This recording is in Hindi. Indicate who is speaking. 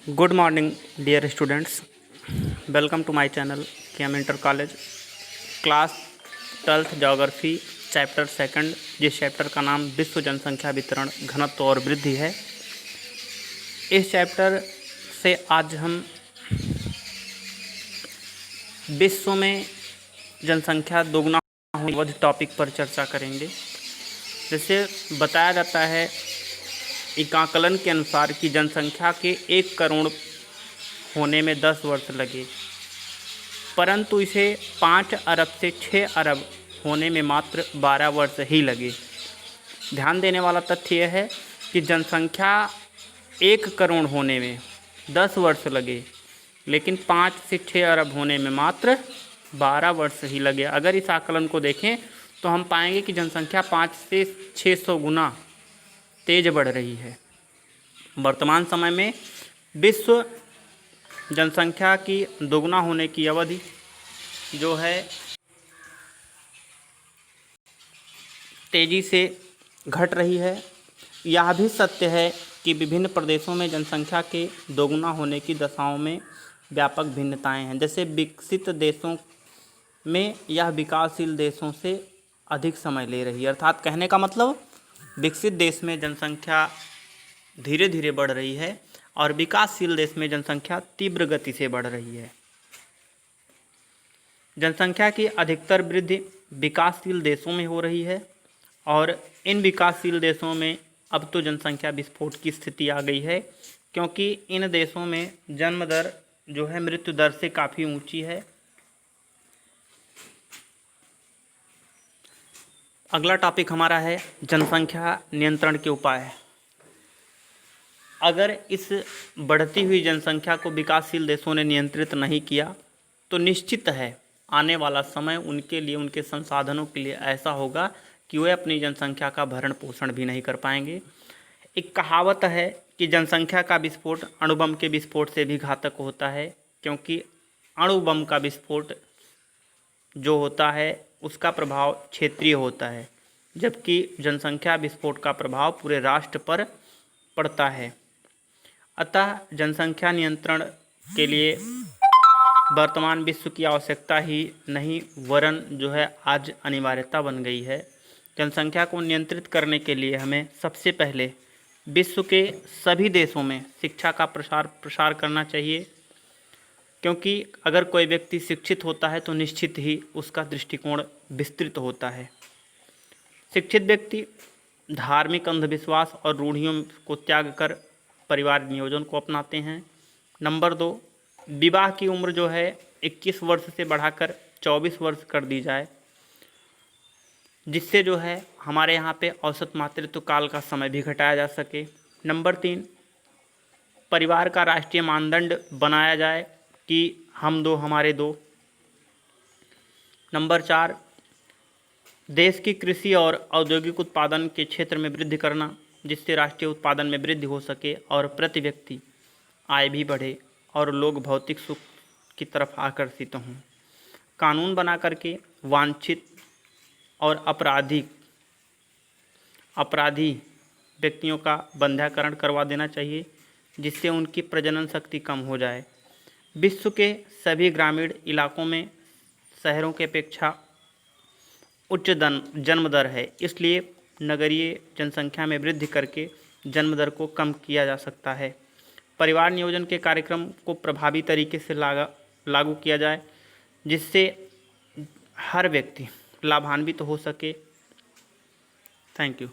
Speaker 1: Good morning, dear students. Welcome to my channel, KM Inter College. Class 12th geography chapter second, जिस चैप्टर का नाम विश्व जनसंख्या वितरण घनत्व और वृद्धि है। इस चैप्टर से आज हम विश्व में जनसंख्या दोगुना होने वाले टॉपिक पर चर्चा करेंगे। जैसे बताया जाता है एक आकलन के अनुसार कि जनसंख्या के 1 करोड़ होने में 10 वर्ष लगे, परंतु इसे 5 अरब से 6 अरब होने में मात्र 12 वर्ष ही लगे। ध्यान देने वाला तथ्य यह है कि जनसंख्या 1 करोड़ होने में 10 वर्ष लगे, लेकिन 5 से 6 अरब होने में मात्र 12 वर्ष ही लगे। अगर इस आकलन को देखें तो हम पाएंगे कि जनसंख्या 5 से 600 गुना तेज बढ़ रही है। वर्तमान समय में विश्व जनसंख्या की दोगुना होने की अवधि जो है तेजी से घट रही है। यह भी सत्य है कि विभिन्न प्रदेशों में जनसंख्या के दोगुना होने की दशाओं में व्यापक भिन्नताएं हैं। जैसे विकसित देशों में यह विकासशील देशों से अधिक समय ले रही है। अर्थात कहने का मतलब विकसित देश में जनसंख्या धीरे धीरे बढ़ रही है और विकासशील देश में जनसंख्या तीव्र गति से बढ़ रही है। जनसंख्या की अधिकतर वृद्धि विकासशील देशों में हो रही है और इन विकासशील देशों में अब तो जनसंख्या विस्फोट की स्थिति आ गई है, क्योंकि इन देशों में जन्म दर जो है मृत्यु दर से काफ़ी ऊंची है। अगला टॉपिक हमारा है जनसंख्या नियंत्रण के उपाय। अगर इस बढ़ती हुई जनसंख्या को विकासशील देशों ने नियंत्रित नहीं किया तो निश्चित है आने वाला समय उनके लिए, उनके संसाधनों के लिए ऐसा होगा कि वे अपनी जनसंख्या का भरण पोषण भी नहीं कर पाएंगे। एक कहावत है कि जनसंख्या का विस्फोट अणुबम के विस्फोट से भी घातक होता है, क्योंकि अणुबम का विस्फोट जो होता है उसका प्रभाव क्षेत्रीय होता है, जबकि जनसंख्या विस्फोट का प्रभाव पूरे राष्ट्र पर पड़ता है। अतः जनसंख्या नियंत्रण के लिए वर्तमान विश्व की आवश्यकता ही नहीं वरन जो है आज अनिवार्यता बन गई है। जनसंख्या को नियंत्रित करने के लिए हमें सबसे पहले विश्व के सभी देशों में शिक्षा का प्रसार करना चाहिए, क्योंकि अगर कोई व्यक्ति शिक्षित होता है तो निश्चित ही उसका दृष्टिकोण विस्तृत होता है। शिक्षित व्यक्ति धार्मिक अंधविश्वास और रूढ़ियों को त्याग कर परिवार नियोजन को अपनाते हैं। नंबर 2, विवाह की उम्र जो है 21 वर्ष से बढ़ाकर 24 वर्ष कर दी जाए, जिससे जो है हमारे यहाँ पे औसत मातृत्व काल का समय भी घटाया जा सके। नंबर 3, परिवार का राष्ट्रीय मानदंड बनाया जाए कि हम दो हमारे दो। नंबर 4, देश की कृषि और औद्योगिक उत्पादन के क्षेत्र में वृद्धि करना, जिससे राष्ट्रीय उत्पादन में वृद्धि हो सके और प्रति व्यक्ति आय भी बढ़े और लोग भौतिक सुख की तरफ आकर्षित हों। कानून बना करके वांछित और अपराधी व्यक्तियों का बंध्याकरण करवा देना चाहिए, जिससे उनकी प्रजनन शक्ति कम हो जाए। विश्व के सभी ग्रामीण इलाकों में शहरों के अपेक्षा उच्च जन्म दर है, इसलिए नगरीय जनसंख्या में वृद्धि करके जन्म दर को कम किया जा सकता है। परिवार नियोजन के कार्यक्रम को प्रभावी तरीके से लागू किया जाए, जिससे हर व्यक्ति लाभान्वित हो सके। Thank you.